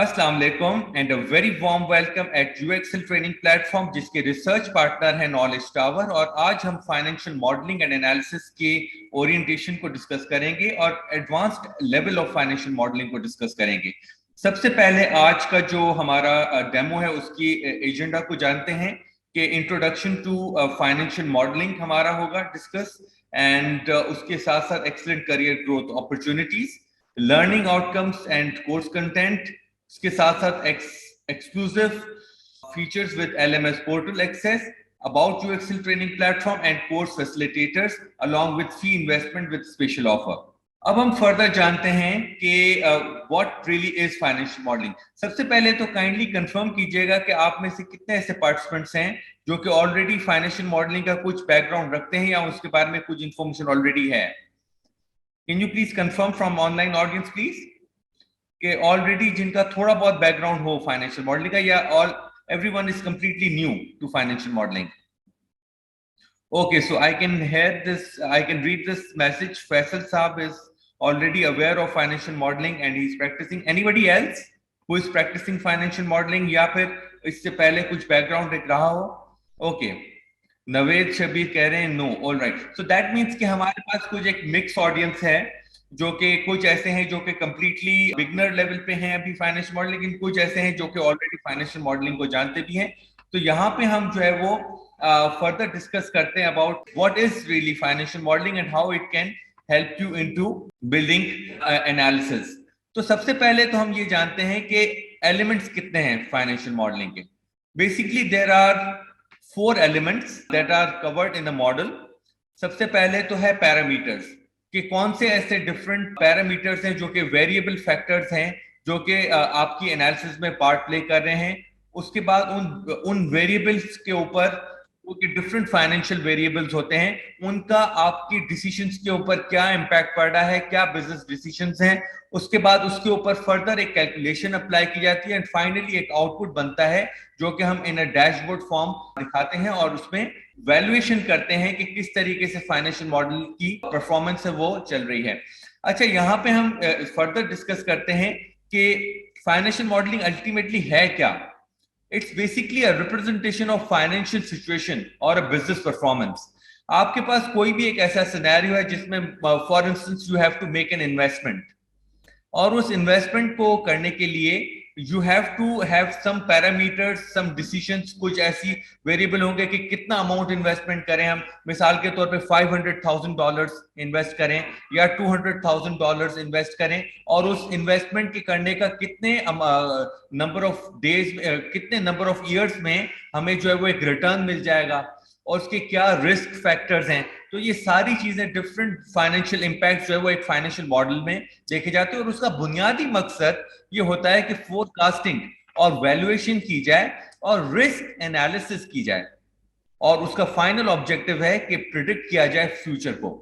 अस्सलाम वालेकुम and a very warm welcome at UXL training platform, जिसके रिसर्च पार्टनर है नॉलेज टावर। और आज हम फाइनेंशियल मॉडलिंग एंड एनालिसिस के ओरिएंटेशन को डिस्कस करेंगे और advanced level of financial modelling को डिस्कस करेंगे। सबसे पहले आज का जो हमारा डेमो है उसकी एजेंडा को जानते हैं कि इंट्रोडक्शन टू फाइनेंशियल मॉडलिंग हमारा होगा डिस्कस, एंड उसके साथ साथ excellent career growth opportunities, learning outcomes and course content, इसके साथ साथ exclusive features with LMS portal access, about UXL training platform and course facilitators along with fee investment with special offer. अब हम further जानते हैं कि what really is financial modelling. सबसे पहले तो काइंडली कंफर्म कीजिएगा कि आप में से कितने ऐसे पार्टिसिपेंट्स हैं जो कि ऑलरेडी फाइनेंशियल मॉडलिंग का कुछ बैकग्राउंड रखते हैं या उसके बारे में कुछ इंफॉर्मेशन ऑलरेडी है। Can you please confirm from online audience please कि ऑलरेडी जिनका थोड़ा बहुत बैकग्राउंड हो फाइनेंशियल मॉडलिंग का, या all everyone is completely new to financial modelling. Okay, so I can hear this, I can read this message. Faisal Saab is already aware of financial modeling and he's practicing. Anybody else who is practicing financial modeling या फिर इससे पहले कुछ background रख रहा हो? Okay, Naved Shabir कह रहे हैं no, all right. So that means कि हमारे पास कुछ एक mix audience है, जो कि कुछ ऐसे हैं जो कि completely beginner level पे हैं अभी फाइनेंशियल मॉडलिंग, लेकिन कुछ ऐसे हैं जो कि ऑलरेडी फाइनेंशियल मॉडलिंग को जानते भी हैं। तो यहाँ पे हम जो है वो further discuss करते हैं about what is really financial modeling and how it can help you into building analysis। तो सबसे पहले तो हम ये जानते हैं कि elements कितने हैं financial modeling के। Basically there are 4 elements that are covered in the model। सबसे पहले तो है parameters, कि कौन से ऐसे different parameters हैं जो कि variable factors हैं जो कि आपकी एनालिसिस में पार्ट प्ले कर रहे हैं। उसके बाद उन वेरिएबल्स के ऊपर वो कि डिफरेंट फाइनेंशियल वेरिएबल्स होते हैं, उनका आपकी डिसीजंस के ऊपर क्या इंपैक्ट पड़ रहा है, क्या बिजनेस डिसीजंस हैं। उसके बाद उसके ऊपर फर्दर एक कैलकुलेशन अप्लाई की जाती है एंड फाइनली एक आउटपुट बनता है जो कि हम इन अ डैशबोर्ड फॉर्म दिखाते हैं और उसमें वैल्यूएशन करते हैं कि किस तरीके से फाइनेंशियल मॉडल की परफॉर्मेंस है वो चल रही है। अच्छा, यहाँ पे हम फर्दर डिस्कस करते हैं कि फाइनेंशियल मॉडलिंग अल्टीमेटली है क्या। It's basically a representation of financial situation or a business performance। आपके पास कोई भी एक ऐसा सिनेरियो है जिसमें for instance you have to make an investment, और उस इन्वेस्टमेंट को करने के लिए you have to have some parameters, some decisions, कुछ ऐसी वेरिएबल होंगे कि कितना अमाउंट इन्वेस्टमेंट करें हम। मिसाल के तौर पे $500,000 इन्वेस्ट करें या $200,000 इन्वेस्ट करें, और उस इन्वेस्टमेंट के करने का कितने नंबर ऑफ डेज, कितने नंबर ऑफ ईयर्स में हमें जो है वो एक रिटर्न मिल जाएगा, और उसके क्या रिस्क फैक्टर्स हैं। तो ये सारी चीजें, डिफरेंट फाइनेंशियल इम्पैक्ट जो है वो एक फाइनेंशियल मॉडल में देखे जाते हैं, और उसका बुनियादी मकसद ये होता है कि फोरकास्टिंग और वैल्यूएशन की जाए और रिस्क एनालिसिस की जाए, और उसका फाइनल ऑब्जेक्टिव है कि प्रिडिक्ट किया जाए फ्यूचर को।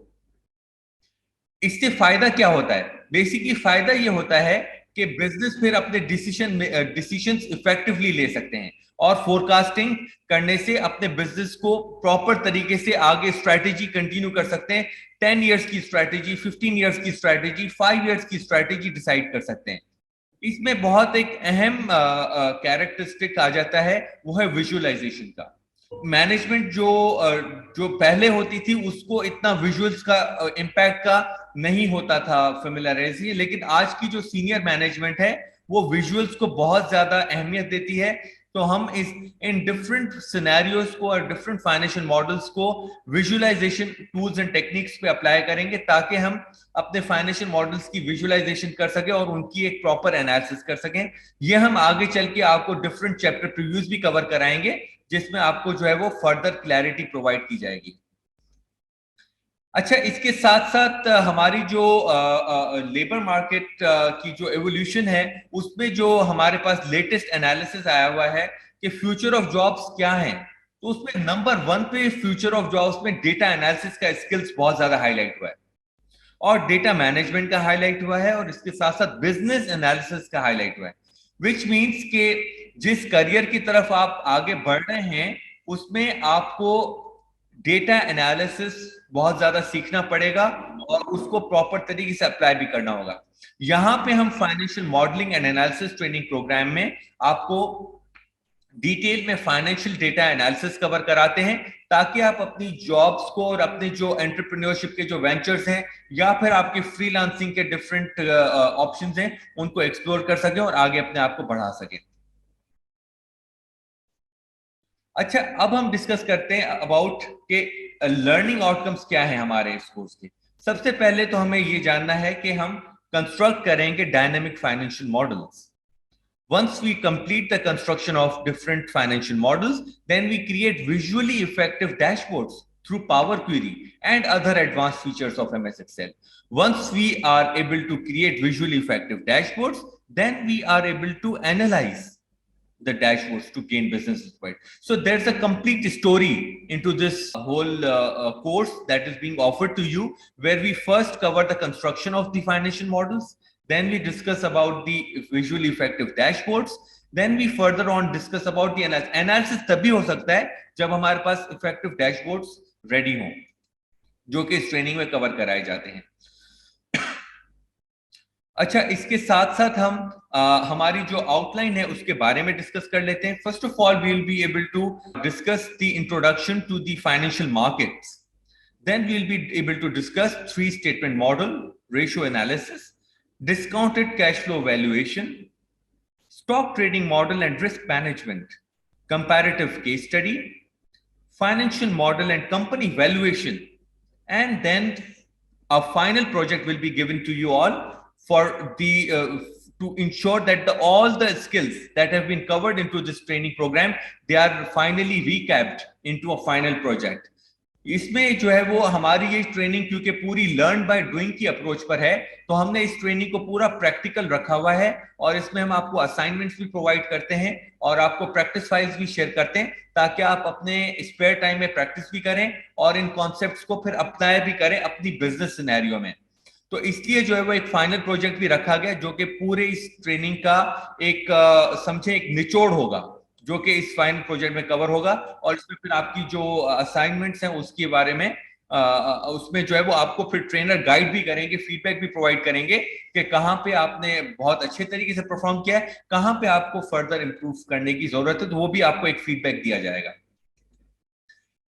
इससे फायदा क्या होता है? बेसिकली फायदा ये होता है कि बिजनेस फिर अपने डिसीजंस इफेक्टिवली ले सकते हैं, और फोरकास्टिंग करने से अपने बिजनेस को प्रॉपर तरीके से आगे स्ट्रैटेजी कंटिन्यू कर सकते हैं। 10 इयर्स की स्ट्रैटेजी, 15 इयर्स की स्ट्रैटेजी, 5 इयर्स की स्ट्रैटेजी डिसाइड कर सकते हैं। इसमें बहुत एक अहम कैरेक्टरिस्टिक आ जाता है, वो है विजुअलाइजेशन का। मैनेजमेंट जो पहले होती थी उसको इतना विजुअल्स का इम्पैक्ट का नहीं होता था फेमिलियरिटी, लेकिन आज की जो सीनियर मैनेजमेंट है वो विजुअल्स को बहुत ज्यादा अहमियत देती है। तो हम इन डिफरेंट सिनेरियोज को और डिफरेंट फाइनेंशियल मॉडल्स को विजुअलाइजेशन टूल्स एंड टेक्निक्स पे अप्लाई करेंगे, ताकि हम अपने फाइनेंशियल मॉडल्स की विजुअलाइजेशन कर सकें और उनकी एक प्रॉपर एनालिसिस कर सकें। ये हम आगे चल के आपको डिफरेंट चैप्टर प्रीव्यूज भी कवर कराएंगे, जिसमें आपको जो है वो फर्दर क्लैरिटी प्रोवाइड की जाएगी। अच्छा, इसके साथ साथ हमारी जो लेबर मार्केट की जो एवोल्यूशन है, उसमें जो हमारे पास लेटेस्ट एनालिसिस आया हुआ है कि फ्यूचर ऑफ जॉब्स क्या हैं, तो उसमें नंबर 1 पे फ्यूचर ऑफ जॉब्स में डेटा एनालिसिस का स्किल्स बहुत ज्यादा हाईलाइट हुआ है, और डेटा मैनेजमेंट का हाईलाइट हुआ है, और इसके साथ साथ बिजनेस एनालिसिस का हाईलाइट हुआ है। विच मीन्स के जिस करियर की तरफ आप आगे बढ़ रहे हैं उसमें आपको डेटा एनालिसिस बहुत ज्यादा सीखना पड़ेगा, और उसको प्रॉपर तरीके से अप्लाई भी करना होगा। यहां पे हम financial modelling and analysis training programme में आपको डिटेल में फाइनेंशियल डेटा एनालिसिस कवर कराते हैं, ताकि आप अपनी जॉब्स को और अपने जो एंटरप्रेन्योरशिप के जो वेंचर्स हैं या फिर आपके फ्रीलांसिंग के डिफरेंट ऑप्शंस हैं उनको एक्सप्लोर कर सकें और आगे अपने आप को बढ़ा सकें। अच्छा, अब हम डिस्कस करते हैं अबाउट के लर्निंग आउटकम्स क्या है हमारे इस कोर्स के। सबसे पहले तो हमें ये जानना है कि हम कंस्ट्रक्ट करेंगे dynamic financial models. Once we complete the construction of different financial models, then we create visually effective dashboards through Power Query and other advanced features of MS Excel. Once we are able to create visually effective dashboards, then we are able to analyze the dashboards to gain business insight. So there's a complete story into this whole course that is being offered to you, where we first cover the construction of the financial models, then we discuss about the visually effective dashboards, then we further on discuss about the analysis. Analysis तभी हो सकता है जब हमारे पास effective dashboards ready हों, जो कि इस ट्रेनिंग में कवर कराए जाते हैं। अच्छा, इसके साथ साथ हम हमारी जो आउटलाइन है उसके बारे में डिस्कस कर लेते हैं। First of all we will be able to discuss the introduction to the financial markets, then we will be able to discuss 3 statement model, ratio analysis, discounted cash flow valuation, stock trading model and risk management, comparative case study, financial model and company valuation, and then a final project will be given to you all for the to ensure that all the skills that have been covered into this training program, they are finally recapped into a final project. इसमें जो है वो हमारी ये training क्योंकि पूरी learn by doing की approach पर है, तो हमने इस ट्रेनिंग को पूरा प्रैक्टिकल रखा हुआ है, और इसमें हम आपको असाइनमेंट्स भी प्रोवाइड करते हैं और आपको प्रैक्टिस फाइल्स भी शेयर करते हैं, ताकि आप अपने स्पेयर टाइम में प्रैक्टिस भी करें और इन कॉन्सेप्ट्स को फिर अप्लाई भी करें अपनी बिजनेस सिनेरियो में। तो इसलिए जो है वो एक फाइनल प्रोजेक्ट भी रखा गया, जो कि पूरे इस ट्रेनिंग का एक समझे एक निचोड़ होगा, जो कि इस फाइनल प्रोजेक्ट में कवर होगा, और इसमें फिर आपकी जो असाइनमेंट्स हैं उसके बारे में उसमें जो है वो आपको फिर ट्रेनर गाइड भी करेंगे, फीडबैक भी प्रोवाइड करेंगे कि कहाँ पे आपने बहुत अच्छे तरीके से परफॉर्म किया है, कहाँ पे आपको फर्दर इंप्रूव करने की जरूरत है, तो वो भी आपको एक फीडबैक दिया जाएगा।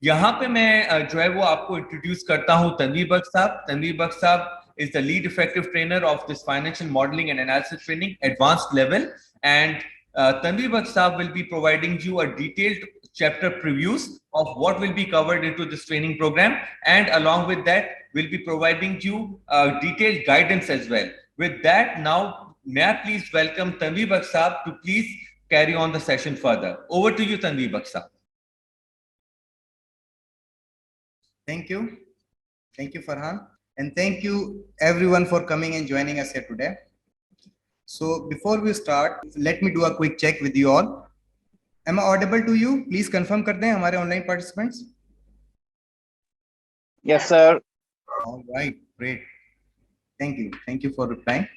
यहाँ पे मैं जो है वो आपको इंट्रोड्यूस करता हूँ तनवीर बख्श साहब। तनवीर बख्श साहब is the lead effective trainer of this financial modeling and analysis training advanced level, and Tanveer Baksh Saab will be providing you a detailed chapter previews of what will be covered into this training program, and along with that will be providing you detailed guidance as well. With that, now may I please welcome Tanveer Baksh Saab to please carry on the session further. Over to you, Tanveer Baksh Saab. Thank you. Thank you, Farhan. And thank you everyone for coming and joining us here today. So before we start, let me do a quick check with you all. Am I audible to you? Please confirm kar dein hamare online participants. Yes, sir. All right, great. Thank you. Thank you for replying.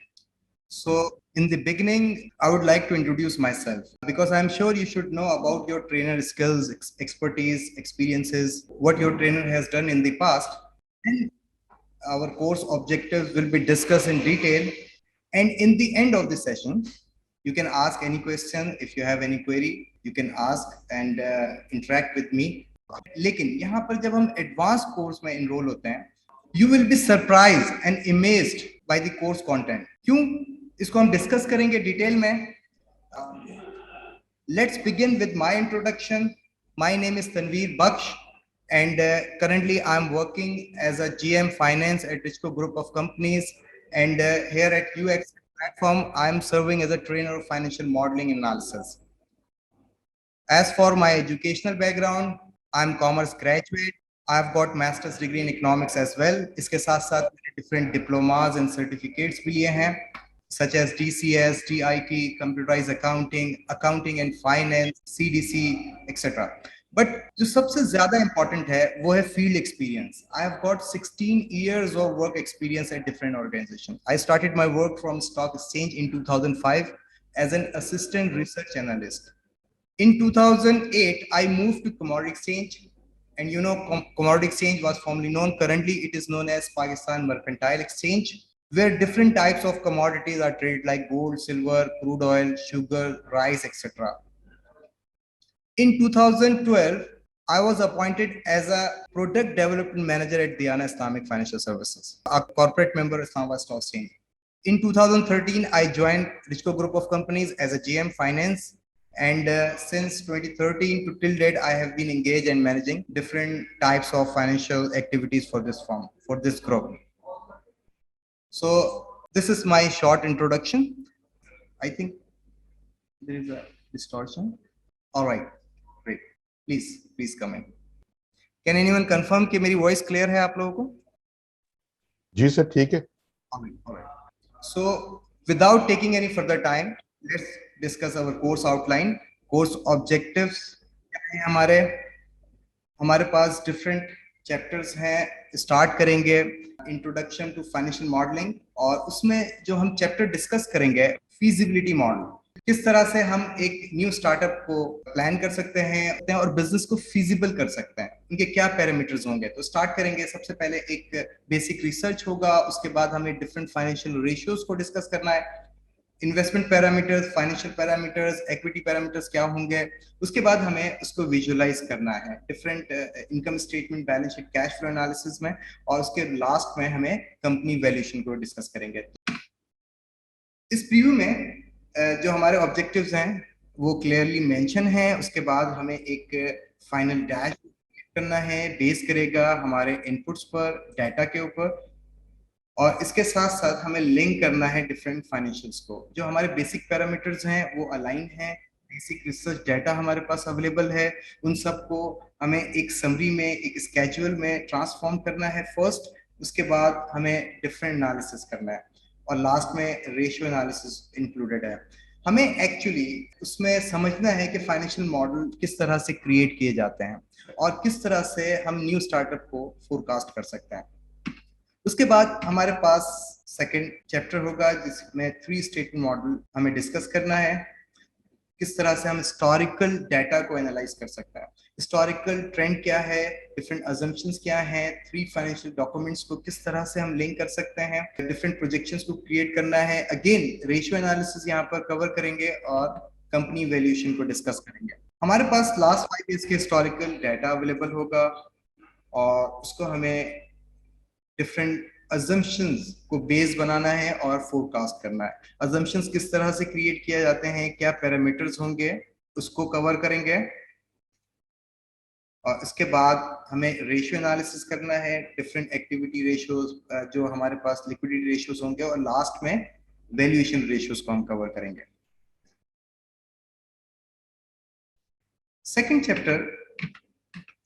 So in the beginning, I would like to introduce myself because I'm sure you should know about your trainer skills, expertise, experiences, what your trainer has done in the past. And our course objectives will be discussed in detail. And in the end of the session, you can ask any question. If you have any query, you can ask and interact with me. लेकिन यहाँ पर जब हम advance course में enrol होते हैं, you will be surprised and amazed by the course content. क्यों? इसको हम डिस्कस करेंगे डिटेल में. Let's begin with my introduction. My name is Tanveer Baksh, and currently I'm working as a GM Finance at Richco Group of Companies. And here at UX platform, I'm serving as a trainer of financial modeling analysis. As for my educational background, I'm commerce graduate. I've got master's degree in economics as well. इसके साथ साथ different diplomas and certificates भी लिए हैं, such as DCS, TIT, computerized accounting, accounting and finance, CDC, etc. But जो सबसे ज़्यादा important है वो है field experience. I have got 16 years of work experience at different organizations. I started my work from stock exchange in 2005 as an assistant research analyst. In 2008, I moved to commodity exchange, and you know, commodity exchange was formerly known. Currently, it is known as Pakistan Mercantile Exchange, where different types of commodities are traded like gold, silver, crude oil, sugar, rice, etc. In 2012, I was appointed as a product development manager at Diana Islamic Financial Services, a corporate member of Islamabad Stock Exchange. In 2013, I joined Richco Group of Companies as a GM Finance. And since 2013 to till date, I have been engaged in managing different types of financial activities for this firm, for this group. So this is my short introduction. I think there is a distortion. All right, great. Please come in. Can anyone confirm कि मेरी voice clear है आप लोगों को? जी sir, ठीक है. All right. So without taking any further time, let's discuss our course outline, course objectives. हमारे पास different chapters हैं. Start करेंगे introduction to financial modeling, और उसमें जो हम chapter discuss करेंगे feasibility model. किस तरह से हम एक न्यू स्टार्टअप को प्लान कर सकते हैं और बिजनेस को फीजिबल कर सकते हैं, उनके क्या पैरामीटर्स होंगे. तो स्टार्ट करेंगे. सबसे पहले एक बेसिक रिसर्च होगा, उसके बाद हमें डिफरेंट फाइनेंशियल रेशियोज को डिस्कस करना है. Investment parameters, financial parameters, equity parameters क्या होंगे. उसके बाद हमें उसको विजुअलाइज करना है different income statement, balance sheet, cash flow analysis में, और उसके लास्ट में हमें कंपनी वैल्यूएशन को डिस्कस करेंगे. इस प्रीव्यू में जो हमारे ऑब्जेक्टिव्स हैं वो क्लियरली मेंशन है. उसके बाद हमें एक फाइनल डैश करना है, बेस करेगा हमारे इनपुट्स पर, डाटा के ऊपर, और इसके साथ साथ हमें लिंक करना है डिफरेंट फाइनेंशियल्स को. जो हमारे बेसिक पैरामीटर्स हैं वो अलाइन हैं, बेसिक रिसर्च डाटा हमारे पास अवेलेबल है, उन सबको हमें एक समरी में, एक स्केड्यूल में ट्रांसफॉर्म करना है फर्स्ट. उसके बाद हमें डिफरेंट एनालिसिस करना है, और लास्ट में रेशियो एनालिसिस इंक्लूडेड है. हमें एक्चुअली उसमें समझना है कि फाइनेंशियल मॉडल किस तरह से क्रिएट किए जाते हैं और किस तरह से हम न्यू स्टार्टअप को फोरकास्ट कर सकते हैं. उसके बाद हमारे पास सेकंड चैप्टर होगा जिसमें 3 स्टेटमेंट मॉडल हमें डिस्कस करना है. किस तरह से हम हिस्टोरिकल डाटा को एनालाइज कर सकते हैं, हिस्टोरिकल ट्रेंड क्या है, डिफरेंट अजम्पशंस क्या हैं, 3 फाइनेंशियल डॉक्यूमेंट्स को किस तरह से हम लिंक कर सकते हैं, डिफरेंट प्रोजेक्शंस को क्रिएट करना है. अगेन रेशियो एनालिसिस यहाँ पर कवर करेंगे और कंपनी वैल्यूएशन को डिस्कस करेंगे. हमारे पास लास्ट 5 ईयर्स के हिस्टोरिकल डाटा अवेलेबल होगा, और उसको हमें डिफरेंट अजम्पशंस को बेस बनाना है और फोरकास्ट करना है। अजम्पशंस किस तरह से क्रिएट किए जाते हैं, क्या पैरामीटर्स होंगे, उसको कवर करेंगे। और इसके बाद हमें रेशियो एनालिसिस करना है, डिफरेंट एक्टिविटी रेशियोज जो हमारे पास लिक्विडिटी रेशियोज होंगे, और लास्ट में वैल्यूएशन रेशियोज को हम कवर करेंगे। Second chapter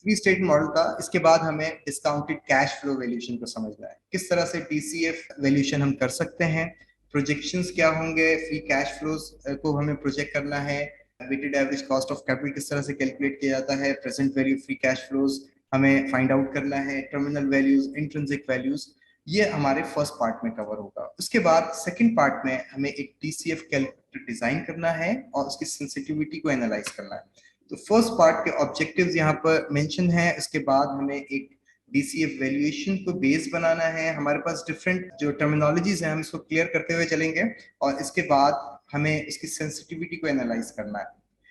three state model का। इसके बाद हमें डिस्काउंटेड कैश फ्लो वैल्यूएशन को समझना है, किस तरह से डीसीएफ वैल्यूएशन हम कर सकते हैं, प्रोजेक्शंस क्या होंगे, फ्री कैश फ्लोज को हमें प्रोजेक्ट करना है, weighted average cost of capital किस तरह से कैलकुलेट किया जाता है, present value free cash flows हमें फाइंड आउट करना है, टर्मिनल वैल्यूज, इंट्रिंसिक वैल्यूज, ये हमारे फर्स्ट पार्ट में कवर होगा। उसके बाद सेकंड पार्ट में हमें एक डीसीएफ कैलकुलेटर डिजाइन करना है और उसकी सेंसिटिविटी को एनालाइज करना है। तो फर्स्ट पार्ट के ऑब्जेक्टिव्स यहाँ पर मेंशन है। इसके बाद हमें एक डीसीएफ वैल्यूएशन को बेस बनाना है। हमारे पास डिफरेंट जो टर्मिनोलॉजीज हैं हम इसको क्लियर करते हुए चलेंगे, और इसके बाद हमें इसकी सेंसिटिविटी को एनालाइज करना है।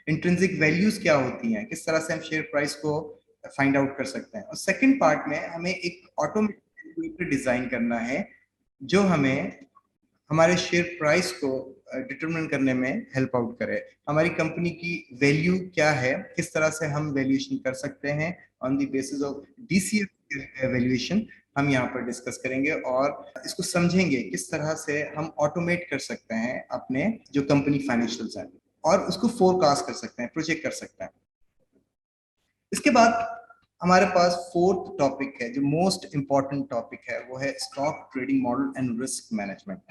इंट्रिंसिक वैल्यूज क्या होती हैं, किस तरह से हम शेयर प्राइस को फाइंड आउट कर सकते हैं। और सेकेंड पार्ट में हमें एक ऑटोमेटिक कैलकुलेटर डिजाइन करना है जो हमें हमारे शेयर प्राइस को डिटरमिन करने में हेल्प आउट करे। हमारी कंपनी की वैल्यू क्या है, किस तरह से हम वैल्यूएशन कर सकते हैं on the basis of DCF valuation, हम यहाँ पर डिस्कस करेंगे और इसको समझेंगे किस तरह से हम ऑटोमेट कर सकते हैं अपने जो कंपनी फाइनेंशियल्स हैं, और उसको फोरकास्ट कर सकते हैं, प्रोजेक्ट कर सकते हैं। इसके बाद हमारे पास फोर्थ टॉपिक है जो मोस्ट इंपॉर्टेंट टॉपिक है, वो है stock trading model and risk management.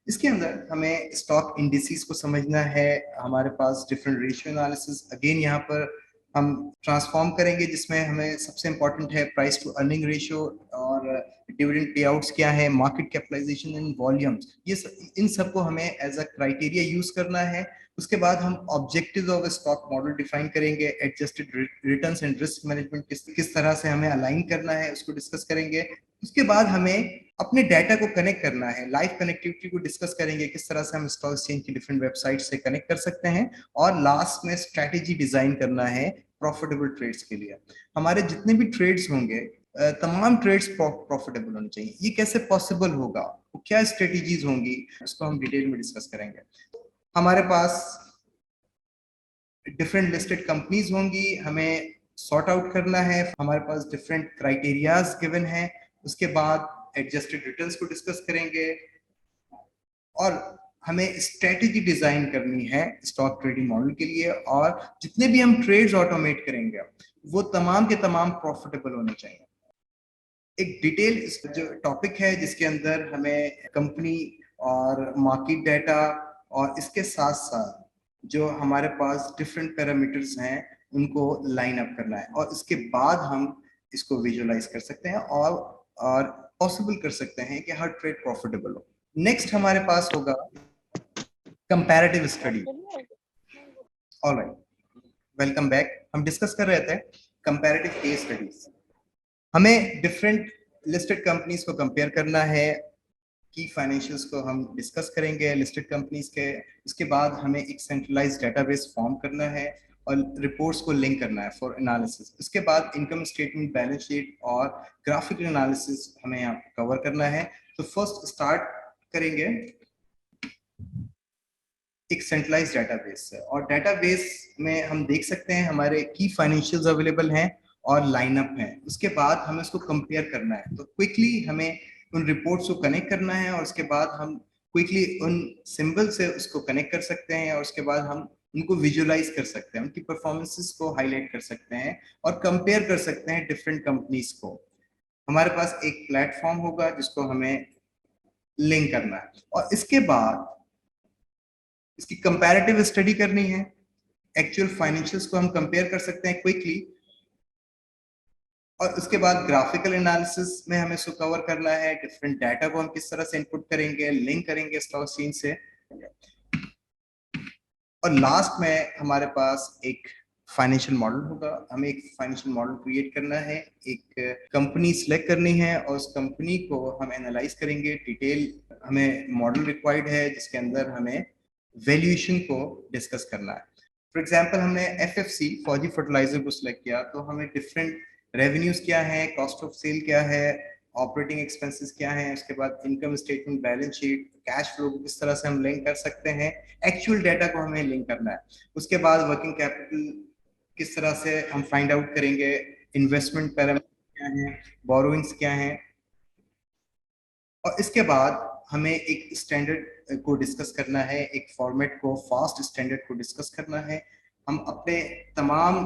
इसके अंदर हमें स्टॉक इंडिसेस को समझना है। हमारे पास डिफरेंट रेशियो एनालिसिस अगेन यहाँ पर हम ट्रांसफॉर्म करेंगे, जिसमें हमें सबसे इंपॉर्टेंट है प्राइस टू अर्निंग रेशियो, और डिविडेंड पे आउट्स क्या है, मार्केट कैपिटलाइजेशन एंड वॉल्यूम्स, ये इन सबको हमें एज अ क्राइटेरिया यूज करना है। उसके बाद हम objectives of stock model define करेंगे, adjusted returns and risk management किस तरह से हमें अलाइन करना है उसको डिस्कस करेंगे। उसके बाद हमें अपने डाटा को कनेक्ट करना है, लाइव कनेक्टिविटी को डिस्कस करेंगे, किस तरह से हम स्टॉक एक्सचेंज की डिफरेंट वेबसाइट से कनेक्ट कर सकते हैं, और लास्ट में स्ट्रैटेजी डिजाइन करना है प्रॉफिटेबल ट्रेड्स के लिए। हमारे जितने भी ट्रेड्स होंगे तमाम ट्रेड्स प्रॉफिटेबल होने चाहिए। ये कैसे पॉसिबल होगा, वो क्या स्ट्रेटेजीज होंगी, उसको हम डिटेल में डिस्कस करेंगे। हमारे पास डिफरेंट लिस्टेड कंपनीज होंगी, हमें सॉर्ट आउट करना है, हमारे पास डिफरेंट क्राइटेरियाज गिवन है। उसके बाद एडजस्टेड रिटर्न्स को डिस्कस करेंगे, और हमें स्ट्रेटेजी डिजाइन करनी है स्टॉक ट्रेडिंग मॉडल के लिए, और जितने भी हम ट्रेड्स ऑटोमेट करेंगे वो तमाम के तमाम प्रॉफिटेबल होने चाहिए। एक डिटेल जो टॉपिक है जिसके अंदर हमें कंपनी और मार्केट डाटा और इसके साथ साथ जो हमारे पास डिफरेंट पैरामीटर्स हैं उनको लाइन अप करना है, और इसके बाद हम इसको विजुअलाइज कर सकते हैं और पॉसिबल कर सकते हैं कि हर ट्रेड प्रॉफिटेबल हो। नेक्स्ट हमारे पास होगा comparative study. Alright, welcome back. हम डिस्कस कर रहे थे कंपैरेटिव केस स्टडीज। हमें डिफरेंट लिस्टेड कंपनीज को कंपेयर करना है, की फाइनेंशियल्स को हम डिस्कस करेंगे लिस्टेड कंपनीज के। उसके बाद हमें एक सेंट्रलाइज्ड डेटाबेस फॉर्म करना है और रिपोर्ट्स को लिंक करना है फॉर एनालिसिस। उसके बाद इनकम स्टेटमेंट, बैलेंस शीट और ग्राफिकल एनालिसिस हमें यहाँ कवर करना है। तो फर्स्ट स्टार्ट करेंगे एक सेंट्रलाइज्ड डेटाबेस से, और डेटाबेस में हम देख सकते हैं हमारे की फाइनेंशियल्स अवेलेबल हैं और लाइनअप है। उसके बाद हमें उसको कंपेयर करना है, तो क्विकली हमें उन रिपोर्ट्स को कनेक्ट करना है, और उसके बाद हम क्विकली उन सिंबल से उसको कनेक्ट कर सकते हैं, और उसके बाद हम उनको विजुअलाइज कर सकते हैं, उनकी परफॉर्मेंसेस को हाईलाइट कर सकते हैं और कंपेयर कर सकते हैं डिफरेंट कंपनीज को। हमारे पास एक प्लेटफॉर्म होगा जिसको हमें लिंक करना है, और इसके बाद इसकी कंपैरेटिव स्टडी करनी है। एक्चुअल फाइनेंशियल्स को हम कंपेयर कर सकते हैं क्विकली, और उसके बाद ग्राफिकल एनालिसिस में हमें इसको कवर करना है, डिफरेंट डाटा को हम किस तरह से इनपुट करेंगे, लिंक करेंगे स्टॉक एक्सचेंज से। और लास्ट में हमारे पास एक फाइनेंशियल मॉडल होगा। हमें एक फाइनेंशियल मॉडल क्रिएट करना है, एक कंपनी सिलेक्ट करनी है, और उस कंपनी को हम एनालाइज करेंगे। डिटेल हमें मॉडल रिक्वायर्ड है जिसके अंदर हमें वैल्यूएशन को डिस्कस करना है। फॉर एग्जांपल हमने एफएफसी फौजी फर्टिलाइजर को सिलेक्ट किया, तो हमें डिफरेंट रेवेन्यूज क्या है, कॉस्ट ऑफ सेल क्या है, ऑपरेटिंग एक्सपेंसेस क्या हैं, उसके बाद income statement, balance sheet, cash flow को किस तरह से हम लिंक कर सकते हैं, एक्चुअल डाटा को हमें लिंक करना है। उसके बाद वर्किंग कैपिटल किस तरह से हम फाइंड आउट करेंगे, इन्वेस्टमेंट पैरामीटर क्या है, बोरोइंग्स क्या है, और इसके बाद हमें एक स्टैंडर्ड को डिस्कस करना है, एक फॉर्मेट को, फास्ट स्टैंडर्ड को डिस्कस करना है। हम अपने तमाम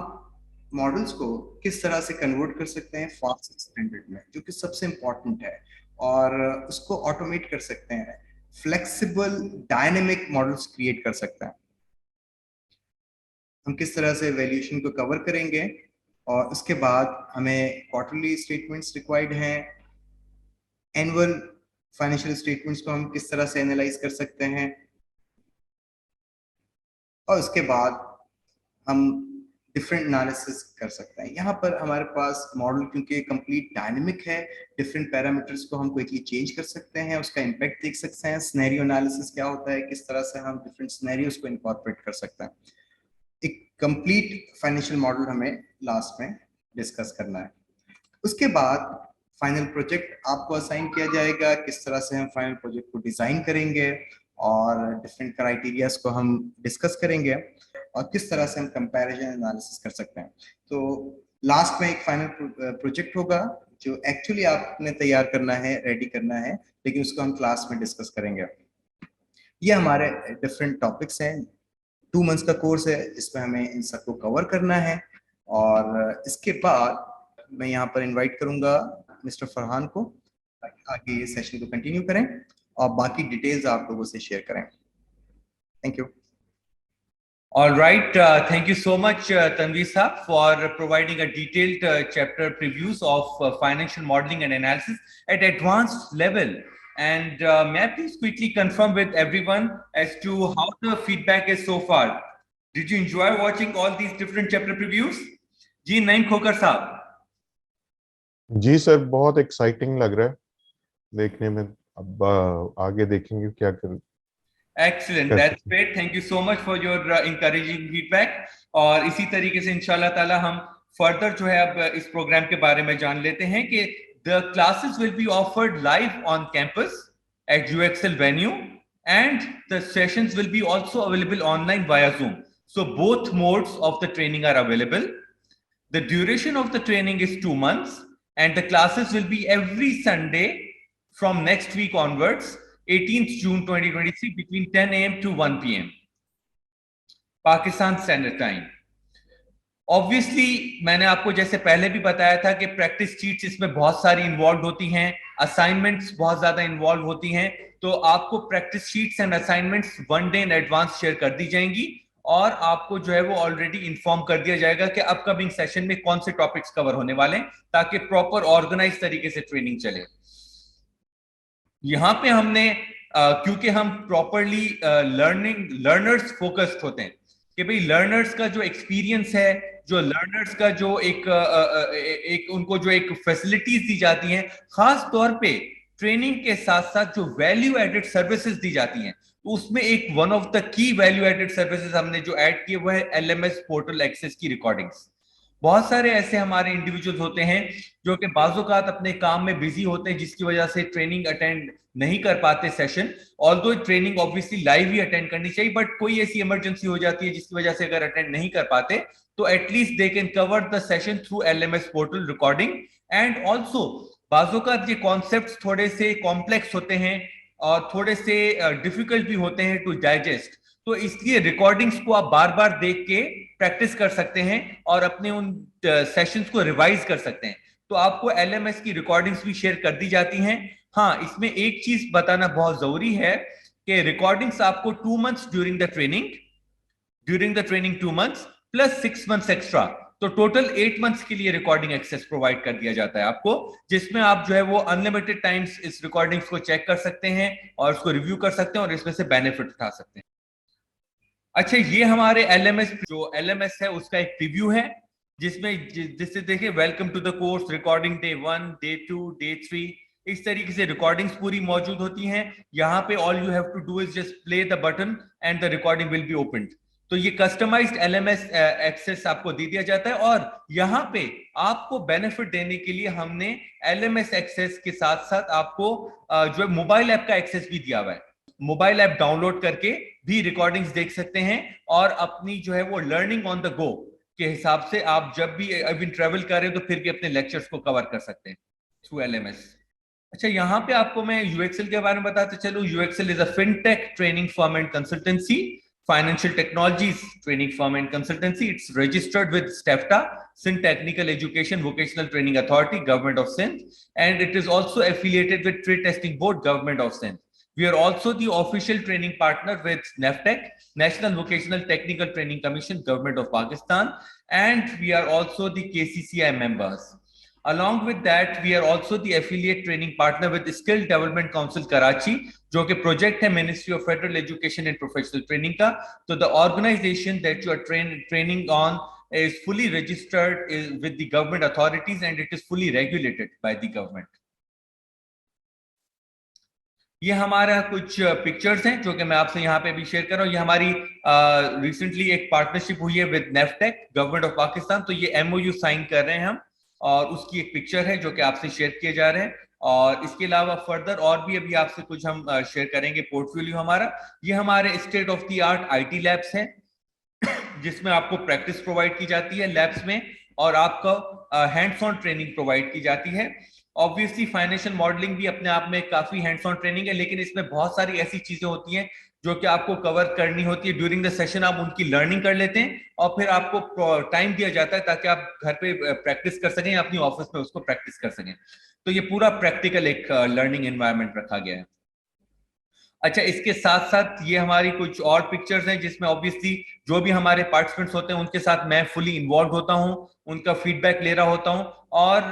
मॉडल्स को किस तरह से कन्वर्ट कर सकते हैं फास्ट स्टैंडर्ड में, जो कि सबसे इंपॉर्टेंट है, और उसको ऑटोमेट कर सकते हैं, फ्लेक्सिबल डायनेमिक मॉडल्स क्रिएट कर सकते हैं। हम किस तरह से वैल्यूएशन को कवर करेंगे, और उसके बाद हमें क्वार्टरली स्टेटमेंट्स रिक्वायर्ड हैं, एनुअल फाइनेंशियल स्टेटमेंट्स को हम किस तरह से एनालाइज कर सकते हैं, और उसके बाद हम डिफरेंट एनालिसिस कर सकते हैं। यहाँ पर हमारे पास मॉडल क्योंकि कंप्लीट डायनेमिक है, डिफरेंट पैरामीटर्स को हम क्विकली चेंज कर सकते हैं, उसका इम्पैक्ट देख सकते हैं, सिनेरियो एनालिसिस क्या होता है, किस तरह से हम डिफरेंट सिनेरियोस को इनकॉर्पोरेट कर सकते हैं। एक कंप्लीट फाइनेंशियल मॉडल हमें लास्ट में डिस्कस करना है। उसके बाद फाइनल प्रोजेक्ट आपको असाइन किया जाएगा, किस तरह से हम फाइनल प्रोजेक्ट को डिजाइन करेंगे, और डिफरेंट क्राइटेरियाज को हम डिस्कस करेंगे, और किस तरह से हम कंपैरिजन एनालिसिस कर सकते हैं। तो लास्ट में एक फाइनल प्रोजेक्ट होगा जो एक्चुअली आपने तैयार करना है, रेडी करना है, लेकिन उसको हम क्लास में डिस्कस करेंगे। ये हमारे डिफरेंट टॉपिक्स हैं। 2 मंथ्स का कोर्स है जिसमें हमें इन सबको कवर करना है, और इसके बाद मैं यहाँ पर इनवाइट करूंगा मिस्टर फरहान को, ताकि आगे ये सेशन को कंटिन्यू करें और बाकी डिटेल्स आप लोगों से शेयर करें। Thank you. All right, thank you so much, Tanvi Saab, for providing a detailed chapter previews of financial modeling and analysis at advanced level. And may I please quickly confirm with everyone as to how the feedback is so far? Did you enjoy watching all these different chapter previews? Ji Naim Khokar Saab. Ji sir, बहुत exciting लग रहा है देखने में। अब आगे देखेंगे क्या कर। Excellent, that's great. Thank you so much for your encouraging feedback. और इसी तरीके से इंशाल्लाह ताला हम फर्दर जो है अब इस प्रोग्राम के बारे में जान लेते हैं कि the classes will be offered live on campus at UXL venue, and the sessions will be also available online via Zoom. So both modes of the training are available. The duration of the training is 2 months, and the classes will be every Sunday from next week onwards, 18th June 2023, between 10 a.m. to 1 p.m. Pakistan Standard Time. Obviously मैंने आपको जैसे पहले भी बताया था कि practice sheets इसमें बहुत सारी इन्वॉल्व होती हैं, असाइनमेंट्स बहुत ज्यादा इन्वॉल्व होती हैं, तो आपको practice sheets and assignments 1 day in advance share कर दी जाएंगी, और आपको जो है वो ऑलरेडी इन्फॉर्म कर दिया जाएगा कि अपकमिंग सेशन में कौन से टॉपिक्स कवर होने वाले हैं, ताकि प्रॉपर ऑर्गेनाइज तरीके से ट्रेनिंग चले। यहाँ पे हमने क्योंकि हम प्रॉपरली लर्नर्स फोकस्ड होते हैं कि भाई लर्नर्स का जो एक्सपीरियंस है, जो लर्नर्स का जो एक उनको जो एक फैसिलिटीज दी जाती हैं, खास तौर पे ट्रेनिंग के साथ साथ जो वैल्यू एडेड सर्विसेज दी जाती हैं, तो उसमें एक one of the key value added services हमने जो ऐड किए वो है LMS पोर्टल एक्सेस की रिकॉर्डिंग्स। बहुत सारे ऐसे हमारे इंडिविजुअल्स होते हैं जो कि बाज़-औक़ात अपने काम में बिजी होते हैं, जिसकी वजह से ट्रेनिंग अटेंड नहीं कर पाते session. Although training obviously live ही अटेंड करनी चाहिए, बट कोई ऐसी इमरजेंसी हो जाती है जिसकी वजह से अगर अटेंड नहीं कर पाते तो at least they can cover the session through LMS portal recording. And also बाज़-औक़ात ये कॉन्सेप्ट्स थोड़े से कॉम्प्लेक्स होते हैं और थोड़े से डिफिकल्ट भी होते हैं टू डाइजेस्ट, तो इसलिए रिकॉर्डिंग्स को आप बार बार देख के प्रैक्टिस कर सकते हैं और अपने उन सेशंस को रिवाइज कर सकते हैं। तो आपको LMS की रिकॉर्डिंग्स भी शेयर कर दी जाती हैं। हाँ, इसमें एक चीज बताना बहुत जरूरी है कि रिकॉर्डिंग्स आपको 2 months during the training 2 months plus 6 months extra, तो टोटल 8 मंथ्स के लिए रिकॉर्डिंग एक्सेस प्रोवाइड कर दिया जाता है आपको, जिसमें आप जो है वो अनलिमिटेड टाइम्स इस रिकॉर्डिंग्स को चेक कर सकते हैं और उसको रिव्यू कर सकते हैं और इसमें से बेनिफिट उठा सकते हैं। अच्छा, ये हमारे LMS है उसका एक प्रीव्यू है, जिससे देखिए welcome to the course, recording day 1, day 2, day 3, इस तरीके से रिकॉर्डिंग्स पूरी मौजूद होती हैं। यहाँ पे all you have to do is just play the button and the recording will be opened. तो ये कस्टमाइज्ड एलएमएस एक्सेस आपको दे दिया जाता है, और यहाँ पे आपको बेनिफिट देने के लिए हमने एलएमएस एक्सेस के साथ साथ आपको जो है मोबाइल ऐप का एक्सेस भी दिया हुआ है। मोबाइल ऐप डाउनलोड करके भी रिकॉर्डिंग्स देख सकते हैं, और अपनी जो है वो लर्निंग ऑन द गो के हिसाब से आप जब भी अभी ट्रेवल कर रहे हो तो फिर भी अपने लेक्चर्स को कवर कर सकते हैं थ्रू एलएमएस। अच्छा, यहाँ पे आपको मैं यूएक्सएल के बारे में बताते चलूं। UXL is a fintech training firm and consultancy, financial technologies training firm and consultancy. It's registered with STEFTA, Sindh Technical Education Vocational Training Authority, Government of Sindh, and it is also affiliated with Trade Testing Board, Government of Sindh. We are also the official training partner with NAFTEC, National Vocational Technical Training Commission, Government of Pakistan, and we are also the KCCI members. Along with that, we are also the affiliate training partner with Skill Development Council Karachi, जो कि project है ministry of federal education and professional training का। तो the organisation that you are training on is fully registered with the government authorities and it is fully regulated by the government. ये हमारा कुछ pictures हैं जो कि मैं आपसे यहाँ पे भी शेयर कर रहा हूँ। ये हमारी रिसेंटली एक पार्टनरशिप हुई है विद नेफ्टेक, गवर्नमेंट ऑफ पाकिस्तान। तो ये एमओयू साइन कर रहे हैं हम, और उसकी एक पिक्चर है जो कि आपसे शेयर किए जा रहे हैं। और इसके अलावा फर्दर और भी अभी आपसे कुछ हम शेयर करेंगे पोर्टफोलियो हमारा। ये हमारे state of the art IT labs हैं जिसमें आपको प्रैक्टिस प्रोवाइड की जाती है लैब्स में, और आपको हैंड्स ऑन ट्रेनिंग प्रोवाइड की जाती है। ऑब्वियसली फाइनेंशियल मॉडलिंग भी अपने आप में काफी हैंड्स ऑन ट्रेनिंग है, लेकिन इसमें बहुत सारी ऐसी चीजें होती हैं जो कि आपको कवर करनी होती है ड्यूरिंग द सेशन। आप उनकी लर्निंग कर लेते हैं और फिर आपको टाइम दिया जाता है ताकि आप घर पे प्रैक्टिस कर सकें, अपनी ऑफिस में उसको प्रैक्टिस कर सकें। तो ये पूरा प्रैक्टिकल एक लर्निंग एनवायरनमेंट रखा गया है। अच्छा, इसके साथ साथ ये हमारी कुछ और पिक्चर्स हैं जिसमें ऑब्वियसली जो भी हमारे पार्टिसिपेंट्स होते हैं उनके साथ मैं फुली इन्वॉल्व होता हूं, उनका फीडबैक ले रहा होता हूं, और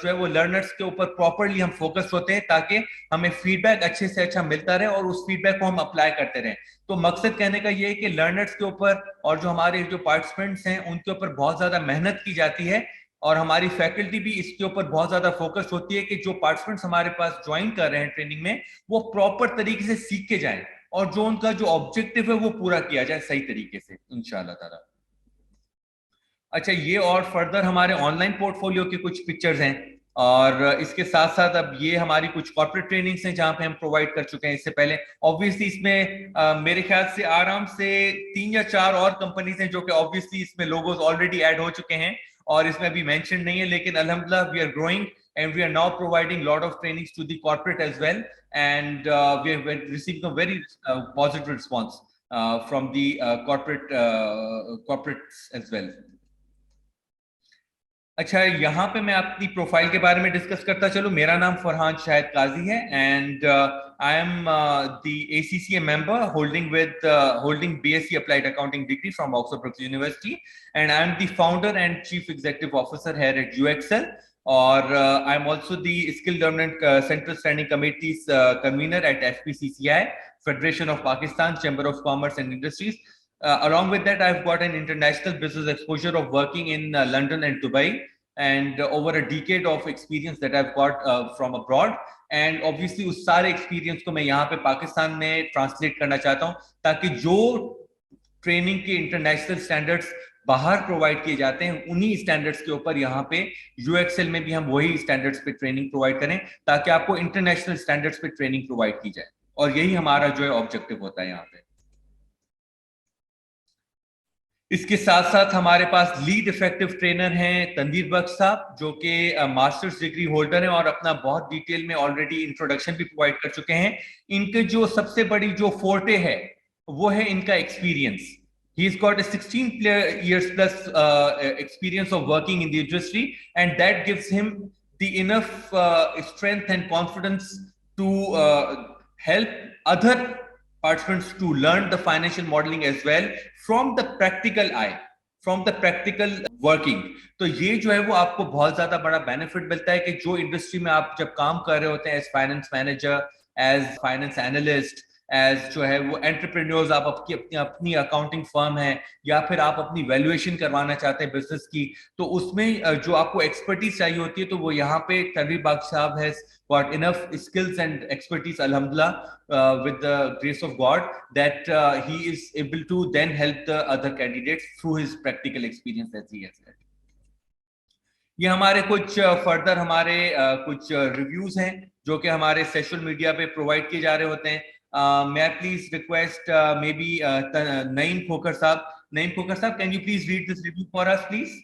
जो है वो लर्नर्स के ऊपर प्रॉपरली हम फोकस होते हैं ताकि हमें फीडबैक अच्छे से अच्छा मिलता रहे और उस फीडबैक को हम अप्लाई करते रहें। तो मकसद कहने का ये है कि लर्नर्स के ऊपर और जो हमारे जो पार्टिसिपेंट्स हैं उनके ऊपर बहुत ज्यादा मेहनत की जाती है, और हमारी फैकल्टी भी इसके ऊपर बहुत ज्यादा फोकस होती है कि जो पार्टिसिपेंट्स हमारे पास ज्वाइन कर रहे हैं ट्रेनिंग में वो प्रॉपर तरीके से सीख के जाएं, और जो उनका जो ऑब्जेक्टिव है वो पूरा किया जाए सही तरीके से इंशाल्लाह ताला। अच्छा, ये और फर्दर हमारे ऑनलाइन पोर्टफोलियो के कुछ पिक्चर्स हैं, और इसके साथ साथ अब ये हमारी कुछ कॉर्पोरेट ट्रेनिंग्स हैं जहां पे हम प्रोवाइड कर चुके हैं इससे पहले। ऑब्वियसली इसमें मेरे ख्याल से आराम से 3 या 4 और कंपनीज हैं जो कि ऑब्वियसली इसमें लोगोज ऑलरेडी ऐड हो चुके हैं और इसमें अभी मेंशन नहीं है, लेकिन अल्हम्दुलिल्लाह we are growing and we are now providing lot of trainings to the corporate as well, and we have received a very positive response from the corporates as well. अच्छा, यहाँ पे मैं अपनी प्रोफाइल के बारे में डिस्कस करता चलूं। मेरा नाम फरहान शाहिद काजी है and I am the ACCA member holding BSc Applied Accounting degree from Oxford Brookes University, and I am the founder and chief executive officer here at UXL. और I am also the Skill Development Central Standing Committee's convener at FPCCI, Federation of Pakistan Chamber of Commerce and Industries. Along with that, I've got an international business exposure of working in London and Dubai, and over a decade of experience that I've got from abroad. And obviously उस सारे experience को मैं यहाँ पे पाकिस्तान में translate करना चाहता हूँ ताकि जो ट्रेनिंग के international standards बाहर प्रोवाइड किए जाते हैं उन्हीं स्टैंडर्ड्स के ऊपर यहाँ पे UXL में भी हम वही स्टैंडर्ड्स पे ट्रेनिंग प्रोवाइड करें ताकि आपको इंटरनेशनल स्टैंडर्ड्स पे ट्रेनिंग प्रोवाइड की जाए, और यही हमारा जो है ऑब्जेक्टिव होता है यहाँ पे। इसके साथ साथ हमारे पास लीड इफेक्टिव ट्रेनर हैं तनवीर बख्श साहब, जो कि मास्टर्स डिग्री होल्डर हैं और अपना बहुत डिटेल में ऑलरेडी इंट्रोडक्शन भी प्रोवाइड कर चुके हैं। इनके जो सबसे बड़ी जो फोर्टे है वो है इनका experience. He's got a 16 years plus experience of working in the industry, and that gives him the enough strength and confidence to help other participants to learn the financial modeling as well from the practical eye, from the practical working. तो ये जो है वो आपको बहुत ज्यादा बड़ा benefit मिलता है कि जो इंडस्ट्री में आप जब काम कर रहे होते हैं as finance manager, as finance analyst, as जो है वो एंटरप्रेन्योर्स, आप आपकी अपनी अपनी अकाउंटिंग फर्म है या फिर आप अपनी वैल्यूएशन करवाना चाहते हैं बिजनेस की, तो उसमें जो आपको एक्सपर्टीज चाहिए होती है, तो वो यहाँ पे तनवीर बाग साहब has got enough skills and expertise, alhamdulillah, with the grace of God, that he is able to then help the other candidates through his practical experience as he has had. ये हमारे कुछ फर्दर हमारे कुछ reviews हैं जो कि हमारे social media पे प्रोवाइड किए जा रहे होते हैं. मैं please request maybe Naeem Khokhar sahab, can you please read this review for us please?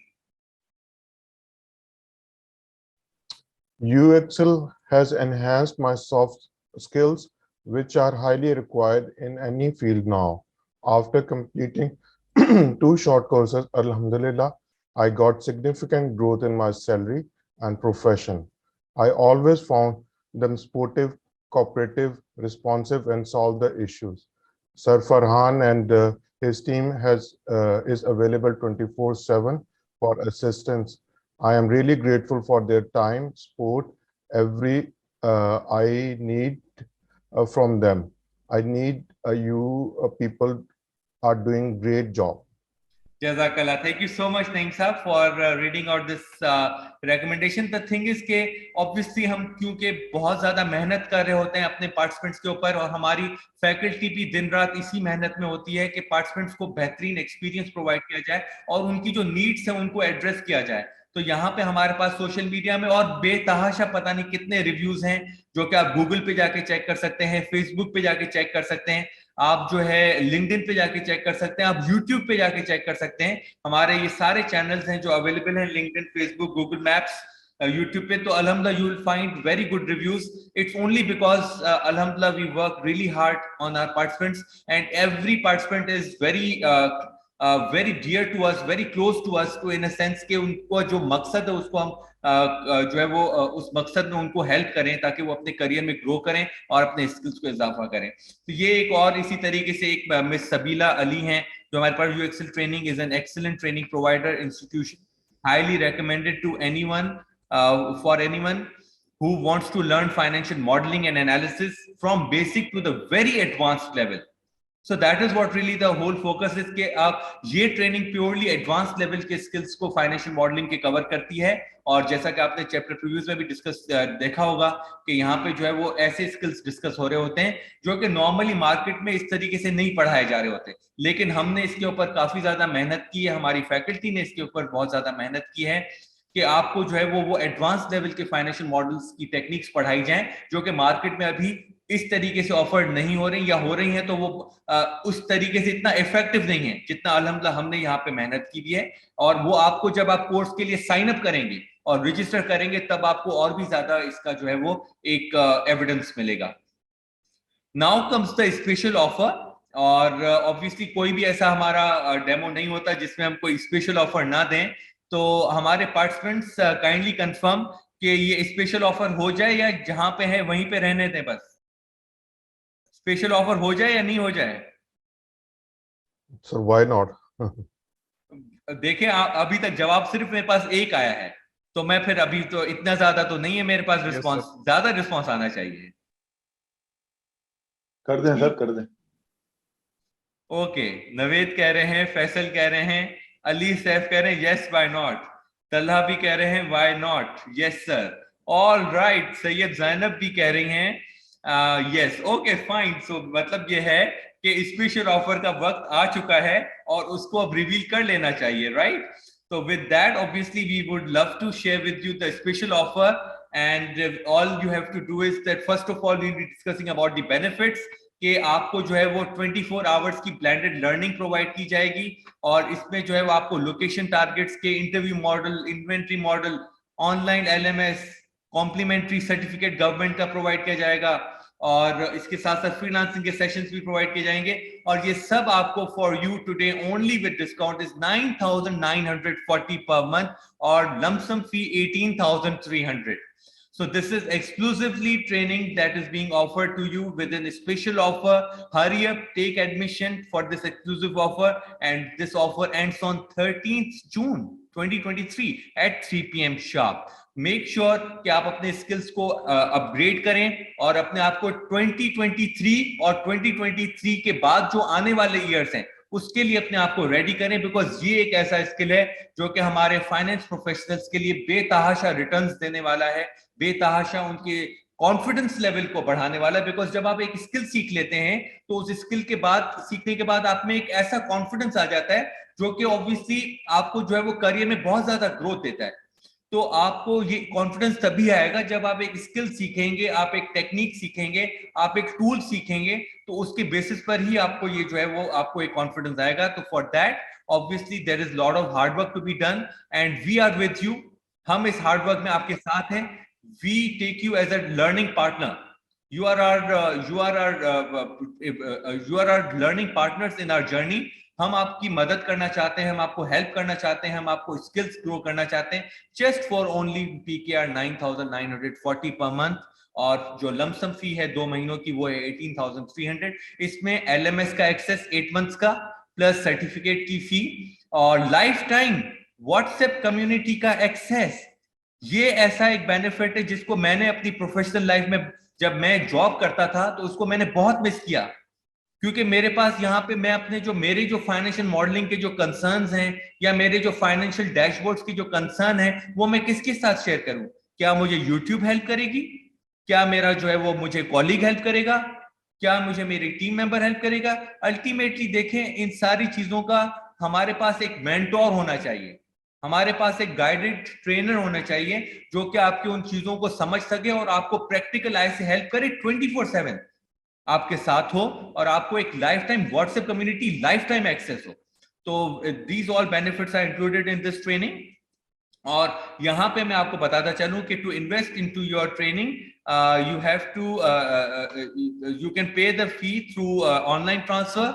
UXL has enhanced my soft skills, which are highly required in any field now. After completing 2 short courses, Alhamdulillah, I got significant growth in my salary and profession. I always found them sportive, cooperative, responsive, and solve the issues. Sir Farhan and his team is available 24/7 for assistance. I am really grateful for their time, support, every I need from them. I need you people are doing great job. Jazakallah. Thank you so much, Naeem Saab, for reading out this recommendation. The thing is कि obviously हम क्योंकि बहुत ज़्यादा मेहनत कर रहे होते हैं अपने पार्टिसिपेंट्स के ऊपर, और हमारी फैकल्टी भी दिन रात इसी मेहनत में होती है कि पार्टिसिपेंट्स को बेहतरीन एक्सपीरियंस प्रोवाइड किया जाए और उनकी जो नीड्स हैं उनको एड्रेस किया जाए. तो यहाँ पे हमारे पास सोशल मीडिया में और बेतहाशा पता नहीं कितने रिव्यूज हैं जो कि आप गूगल पे जाके चेक कर सकते हैं, फेसबुक पे जाके चेक कर सकते हैं, आप जो है लिंक्डइन पे जाके चेक कर सकते हैं, आप यूट्यूब पे जाके चेक कर सकते हैं. हमारे ये सारे चैनल्स हैं जो अवेलेबल हैं, LinkedIn, Facebook, Google Maps, YouTube पे. तो अल्हम्दुलिल्लाह you will find very good reviews. It's only because अल्हम्दुलिल्लाह we work really hard on our participants and every participant is very dear to us, very close to us, to in a sense कि उनको जो मकसद है उसको हम जो है वो उस मकसद में उनको हेल्प करें ताकि वो अपने करियर में ग्रो करें और अपने स्किल्स को इजाफा करें. तो ये एक और इसी तरीके से एक मिस सबीला अली हैं जो हमारे पास UXL training is an excellent training provider institution, highly recommended to anyone, for anyone who wants to learn financial modeling and analysis from basic to the very advanced level. So that is what really the whole focus is कि आप ये training purely advance level के skills को financial modelling के cover करती है. और जैसा कि आपने चैप्टर प्रीव्यूज में भी डिस्कस देखा होगा कि यहाँ पे जो है वो ऐसे स्किल्स डिस्कस हो रहे होते हैं जो कि नॉर्मली मार्केट में इस तरीके से नहीं पढ़ाए जा रहे होते, लेकिन हमने इसके ऊपर काफी ज्यादा मेहनत की है, हमारी फैकल्टी ने इसके ऊपर बहुत ज्यादा मेहनत की है कि आपको जो है वो एडवांस लेवल के फाइनेंशियल मॉडल्स की टेक्निक्स पढ़ाई जाएं जो कि मार्केट में अभी इस तरीके से ऑफर्ड नहीं हो रही, या हो रही हैं तो वो उस तरीके से इतना इफेक्टिव नहीं है जितना अल्हम्दुलिल्लाह हमने यहाँ पे मेहनत की भी है. और वो आपको जब आप कोर्स के लिए साइन अप करेंगे और रजिस्टर करेंगे तब आपको और भी ज्यादा इसका जो है वो एक एविडेंस मिलेगा. Now comes the special offer. और ऑब्वियसली कोई भी ऐसा हमारा डेमो नहीं होता जिसमें हम कोई स्पेशल ऑफर ना दें. तो हमारे पार्टिसिपेंट्स काइंडली कंफर्म कि ये स्पेशल ऑफर हो जाए या जहां पे है वहीं पे रहने दें, बस स्पेशल ऑफर हो जाए या नहीं हो जाए. So why not? देखें अभी तक जवाब सिर्फ मेरे पास एक आया है, तो मैं फिर अभी तो इतना ज्यादा तो नहीं है मेरे पास रिस्पांस, ज्यादा रिस्पांस आना चाहिए. कर दें सर, कर दें. ओके, नवेद कह रहे हैं, फैसल कह रहे हैं, अली सैफ कह रहे हैं यस व्हाई नॉट, तल्हा भी कह रहे हैं why not, yes sir, all right. Syed Zainab भी कह रही हैं यस. Okay fine. सो मतलब ये है कि स्पेशल ऑफर का वक्त आ चुका है और उसको अब रिवील कर लेना चाहिए, राइट? तो with that obviously we would love to share with you the special offer, and all you have to do is that first of all we will be discussing about the benefits कि आपको जो है वो 24 hours की blended learning provide की जाएगी, और इसमें जो है वो आपको लोकेशन टारगेट्स के interview model, inventory model, online LMS, complimentary certificate government का प्रोवाइड किया जाएगा, और इसके साथ साथ फ्रीलांसिंग के सेशंस भी प्रोवाइड किए जाएंगे. और ये सब आपको for you today only with discount is 9,940 per month और lump sum fee 18,300. So this is exclusively training that is being offered to you within a special offer. Hurry up, take admission for this exclusive offer, and this offer ends on 13th June 2023 at 3 PM sharp. Make sure कि आप अपने skills को upgrade करें और अपने आप को 2023 और 2023 के बाद जो आने वाले years हैं उसके लिए अपने आप को रेडी करें, बिकॉज ये एक ऐसा स्किल है जो कि हमारे फाइनेंस प्रोफेशनल्स के लिए बेतहाशा रिटर्न्स देने वाला है, बेतहाशा उनके कॉन्फिडेंस लेवल को बढ़ाने वाला है। बिकॉज जब आप एक स्किल सीख लेते हैं तो उस स्किल के बाद, सीखने के बाद आप में एक ऐसा कॉन्फिडेंस आ जाता है जो कि ऑब्वियसली आपको जो है वो करियर में बहुत ज्यादा ग्रोथ देता है। तो आपको ये कॉन्फिडेंस तभी आएगा जब आप एक स्किल सीखेंगे, आप एक टेक्निक सीखेंगे, आप एक टूल सीखेंगे, तो उसके बेसिस पर ही आपको ये जो है वो आपको एक कॉन्फिडेंस आएगा। तो for that obviously there is lot of hard work to be done and we are with you. हम इस हार्ड वर्क में आपके साथ हैं। We take you as a learning partner. You are our learning partners in our journey. हम आपकी मदद करना चाहते हैं, हम आपको हेल्प करना चाहते हैं, हम आपको स्किल्स ग्रो करना चाहते हैं, just for only PKR 9,940 per month. और जो लमसम फी है 2 महीनों की वो है 18,300। इसमें LMS का एक्सेस 8 मंथ्स का प्लस सर्टिफिकेट की फी और लाइफ टाइम व्हाट्सएप कम्युनिटी का एक्सेस। ये ऐसा एक बेनिफिट है जिसको मैंने अपनी प्रोफेशनल लाइफ में, जब मैं जॉब करता था तो उसको मैंने बहुत मिस किया, क्योंकि मेरे पास यहाँ पे मैं अपने जो मेरे जो फाइनेंशियल मॉडलिंग के जो कंसर्न्स हैं या मेरे जो फाइनेंशियल डैशबोर्ड्स की जो कंसर्न है वो मैं किसके साथ शेयर करूं? क्या मुझे यूट्यूब हेल्प करेगी? क्या मेरा जो है वो मुझे कॉलीग हेल्प करेगा? क्या मुझे मेरी टीम मेंबर हेल्प करेगा? अल्टीमेटली देखें, इन सारी चीजों का हमारे पास एक मेंटोर होना चाहिए, हमारे पास एक गाइडेड ट्रेनर होना चाहिए जो कि आपकी उन चीजों को समझ सके और आपको प्रैक्टिकल आई से हेल्प करे, 24/7 आपके साथ हो और आपको एक lifetime WhatsApp community lifetime access हो। तो these all benefits are included in this training. और यहाँ पे मैं आपको बताता चलूं कि to invest into your training you have to you can pay the fee through online transfer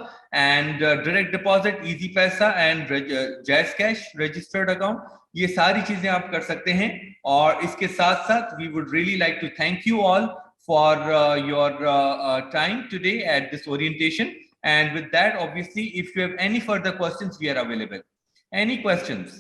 and direct deposit, easy paisa and jazz cash registered account। ये सारी चीजें आप कर सकते हैं। और इसके साथ साथ we would really like to thank you all for your time today at this orientation, and with that obviously if you have any further questions we are available. Any questions?